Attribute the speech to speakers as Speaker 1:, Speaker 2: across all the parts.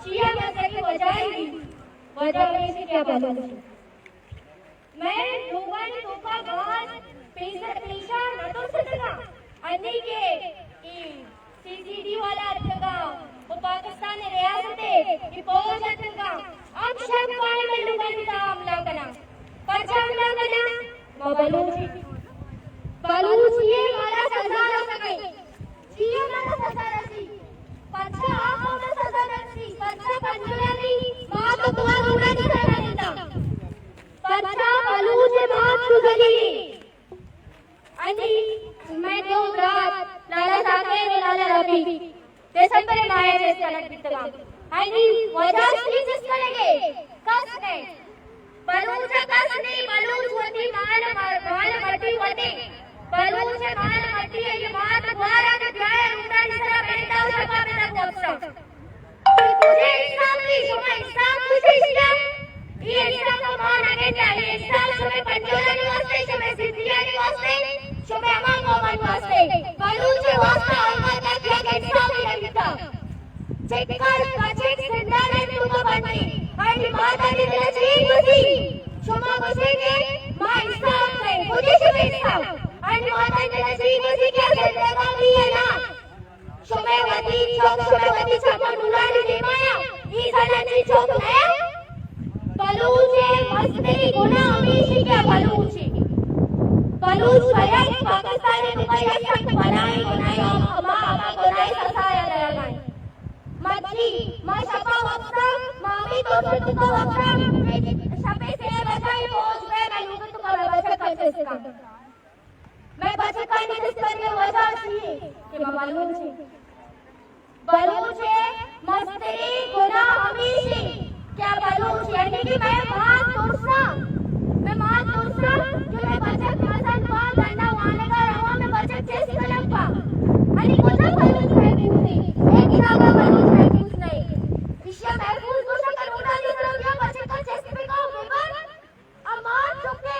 Speaker 1: chia वजाएगी वजह में से क्या बात है मैं लोगन तोका गाज पेशा न तो सदगा अन्नी के सीसीडी वाला अर्थगा वो पाकिस्तान रियासत है फौज अर्थगा अब शब पाए में लोगन का हमला करना पर्चा हमला करना बलूची वाला सजा न सके चिया वाला सजा रसी पर्चा आपको न सजा रसी पर्चा पंजुलानी मां तो तुम्हारा उड़ा नहीं रहना देता पर्चा बलूची मां सुगली अनि मैं दो रात लाला साकेर लाला रबी दिसंबर माया से कनेक्ट बितवा अनि वजह से जिस करेंगे कस नहीं बलूच कस नहीं बलूच होती माल मट्टी होती बलूच माल मट्टी है ये बात द्वारा के ध्यान उड़ा निसरा बेटा उसका मेरा पक्ष मुझे इस्लाम की सुबह इस्लाम मुझे इस्लाम ये इस्लाम का मान आगे चाहिए इस्लाम सुबह पंजोला निवासी सुबह सिद्धिया निवासी सुबह अमान मोहम्मद वास्ते बलूच वास्ते अल्लाह का क्या के इस्लाम ही लगता चेकर कचेक सिंधाने तू तो बनती हर माता ने दिल चीज बुझी शुमा बुझे के मां इस्लाम से मुझे शुभ इस्लाम हर माता ने दिल चीज बुझी क्या जिंदगा भी है ना शुमेवती चौक नुरानी दे माया ई साला ची चौक है बलूचे मस्ती गुना हमेशा क्या बलूचे बलूच भैया पाकिस्तान में भैया शक बनाए अमा बनाए ससाया लगाए मच्छी मां शपा वक्ता मामी तो को वक्ता शपे से बचाई पहुंच गए मैं लोग तो कर बचा कैसे इसका मैं बचा का नहीं जिस करने वजह थी कि बलूच है मस्ती गुना हमेशा क्या बलूच यानी कि मैं मां तुरसा जो मैं बचत मसन कौन करना वाले का रवा में बचत चेस कलम पा अरे कोना बलूच है पूछी एक इरादा बलूच है पूछ नहीं विषय महफूज को शक्ल उड़ा दी तरफ या बचत का चेस पे का विवाद अब मान चुके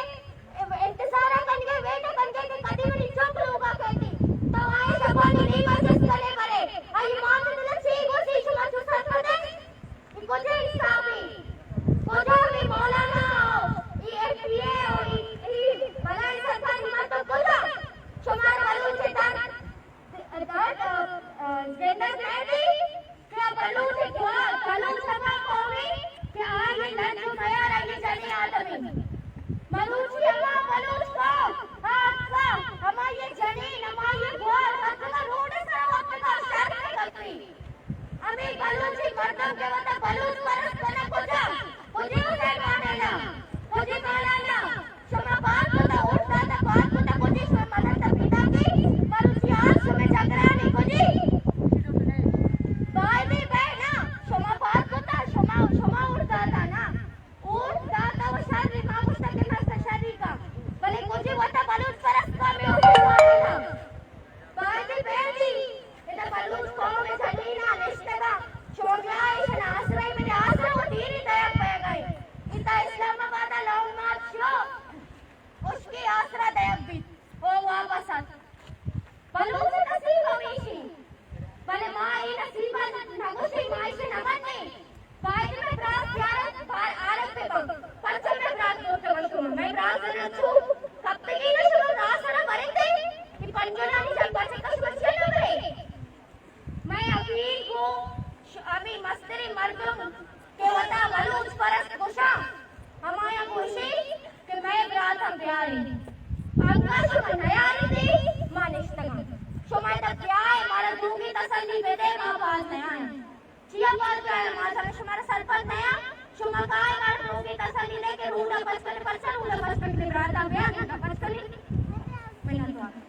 Speaker 1: इंतजार करके वेट करके कि कदी में चुप लोगा कहती तो आए सवाल नहीं बचत करे करे अरे मान तो दिल से को से शुमा जो सर कर दे मुझे हिसाबी मुझे भी मौलाना ये और मलाई सरकार मत बोला शुमार बलूच तक जेंडर कहती क्या बलूच सका कौमी क्या आगे लंच भया रही चली आदमी बलूच अल्लाह बलूच को हां हमारे जनी हमारे गोल हकला रोड से वक्त का शर्त करती हमें बलूची मर्दों के वता बलूच परस करना खोजा मुझे उसे मानेगा मुझे मानेगा शुमा बात होता उठता था बात होता मुझे शुमा लगता पिता की बलूची आज शुमे जागरानी मुझे बाय में बैठना शुमा बात होता शुमा उठता था ना उठता था वो शादी मां मुस्तकिल मस्त शादी का भले मुझे वता बलूच परस का में उसे मानेगा बाय में बैठी इधर बलूच को में सलीना रिश्तेगा छोड़या इस आश्रय में आश्रय वो धीरे दया पे गई इतना इस्लामाबाद लॉन्ग मार्च शो उसकी आसरा दयब भी वो वापस आ बलूच नसीब हमेशी भले मां ये नसीबा नगोशी मां से नमन नहीं बाइक में प्रास प्यार बार आरब पे परचल में प्रास दोस्त बलको मैं प्रास न छु कब तक ये शुरू रासना मरेंगे कि पंजोला नहीं चल बचे कस बचे न रे मैं अभी को अभी मस्तरी मर्दों के वता बलूच परस खुशा हमाया खुशी कि मैं ब्रात हम प्यारी अंकल शुमा नयारी थी मानिश्तगा शुमा ता प्याय मारा दूंगी तसल्ली बेदे मां बात नया चिया बात प्याय मां शुमारा सरपंच नया शुमा काय मार दूंगी तसल्ली लेके रूडा बचकन परसन उला बचकन के ब्रात हम प्यारी बचकन मैंने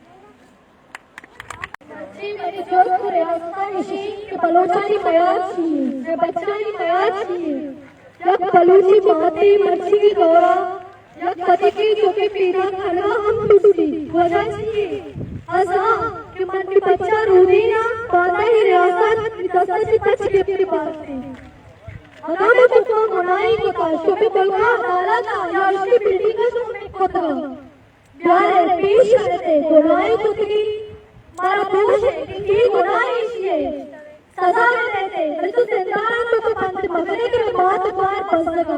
Speaker 1: जी मेरे दोस्त रियासतानिशी के बलोचानी मयाची ने बच्चानी मयाची यक बलूची माते मच्छी की दौरा यक पति की जो के पीरा खाना हम टूटी वजह चाहिए असा कि मन की बच्चा रोनी ना बाता ही रियासत दस्ता से कच के पास थी अनाम कुछ मनाई को का शोभे बलवा नाला का याशी बिल्डिंग का शोभे को था प्यारे पेश करते गुनाह को थी मारा दोष है कि गुनाह है सजा द्वार बसगा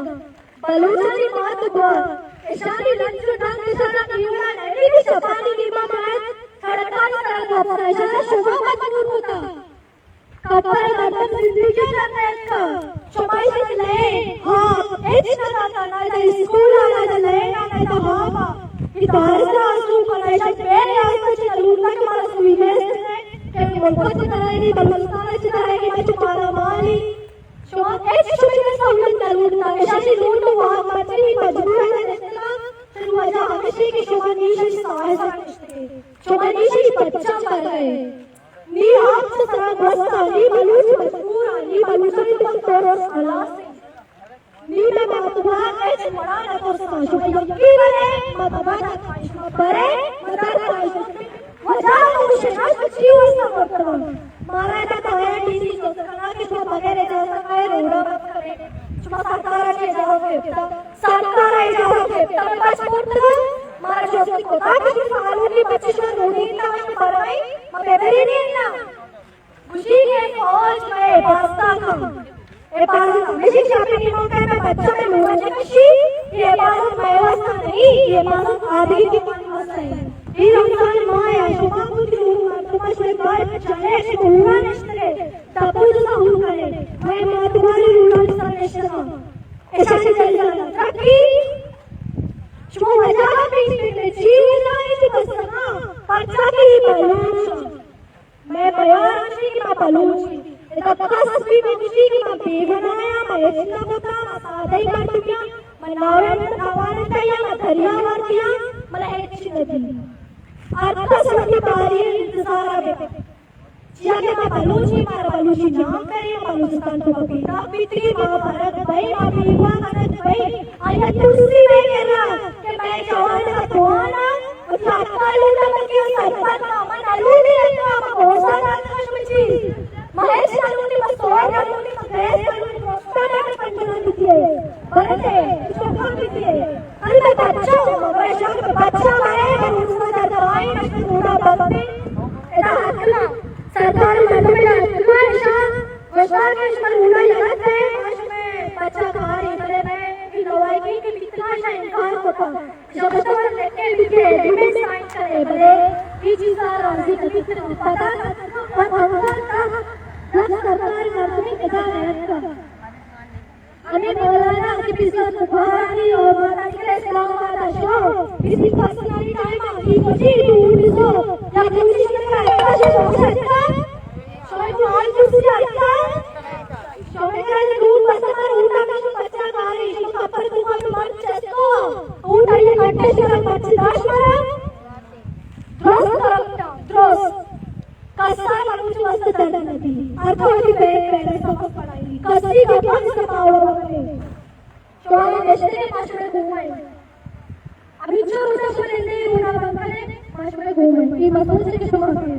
Speaker 1: बलूचरी मात द्वार इशारी लंचू ढंग इशारा कियोला नहीं भी शपानी की मामात खड़कानी तरह अपना इशारा शुभा मजबूर होता कपर बर्तन जिंदगी करना इसका शुमाई से ले हाँ एच ना ना ना इधर स्कूल आना इधर ले ना ना इधर हाँ इधर से आंसू को ना इधर पेड़ आंसू से लूटना के मारा सुई में के मुल्कों से तरह बलूचिस्तान से तरह मैं तुम्हारा माली शुमा एच शुमाई में साउंड ना लूटना इशारी लूटो वहाँ मचली मजबूर है निस्ता चलो वजह हमेशा की शुमा नीचे सहायता निस्ते शुमा नीचे बच्चा कर रहे नी आप से तरह बस्ता नी बलूच मजबूर नी बलूचरी तुम तोरो अलासे नी मैं तुम्हारा एच बड़ा ना तो शुमा यकी बने तुम्हारा बरे तुम्हारा वजह मुझे ना कुछ ही उसका करता मारा है तो है डीसी को कना के तो बगैर जैसा है रोड़ा मत करे चुमा सरकार के जवाब देता सरकार है जवाब देता पासपोर्ट मारा जोशी को ताकि सालों की बच्ची को रोटी ना परवाई मैं बेबरी नहीं ना खुशी के फौज में बस्ता था ये बात हमेशा चाहते कि मौके में बच्चों में मुझे खुशी ये बात मैं वास्ता नहीं ये बात आदि की वास्ता है ಈ ರಂಜಾನ್ ಮಾಯ ಶುಭಾಬುದ್ಧಿ तुम्हारे बार चले से हुआ निश्चय तपुज सा हुआ है मैं मां तुम्हारी रूल सा निश्चय ऐसा से चल जाना ताकि शुभ मजा भी से जीव जाए से बसना अच्छा की बलूच मैं बयान की मैं बलूच इतना तस्वीर में खुशी की मैं बेबनाया मैं इतना बता मैं सादा ही कर दिया मैं नावान किया मैं दरिया मार दिया मैं एक चीज दी आता सभी बारी इंतजार आवे जिया के मैं बलूची मार बलूची नाम करे बलूचिस्तान को बीता पितरी मां भरत भाई मां बीवा भरत भाई आया तुलसी में कहना कि मैं जवान का दुआना और साता लूटा के सरपंच मन अलूनी रहता मैं होसा ना कश्मीरी महेश अलूनी बस और अलूनी महेश अलूनी मोस्ता ना पंजना दीजिए भरते चोखा दीजिए अरे मैं बच्चा हूं मैं शाम में बच्चा मैं उसका दरवाई में पूरा बंदे इधर हटना सरकार में हटना ऐसा विश्वास के इसमें उड़ा लगत है आज में बच्चा कहानी करे में कि दवाई की कितना सा इनकार होता जब तो लेके लिखे एग्रीमेंट साइन करे भले ये चीज आ राजी कितना पता और भगवान का सरकार करनी इधर है हमें मौलाना की पिसत बुखारी और माता के इस्लामाबाद शो इसी पर्सनली टाइम आती मुझे दूर सो या मुझे का ऐसा हो सकता शोए को ऑल कुछ आता शोए का दूर बसना उठा का बच्चा का रही शो कपर को हम मर चस्तो उठा ये कट्टे से बच्चे दाश मारा ड्रोस करता ड्रोस कसा मनुष्य वस्त दर्द नदी अर्थवती पेड़ सबको पढ़ाई कसी का कौन सा पावर बने शोए देश के पास में घूमाए अभी जो मुझे सुने नहीं उड़ा बंगले पास में घूमाए ये मसूद से शुरू हुए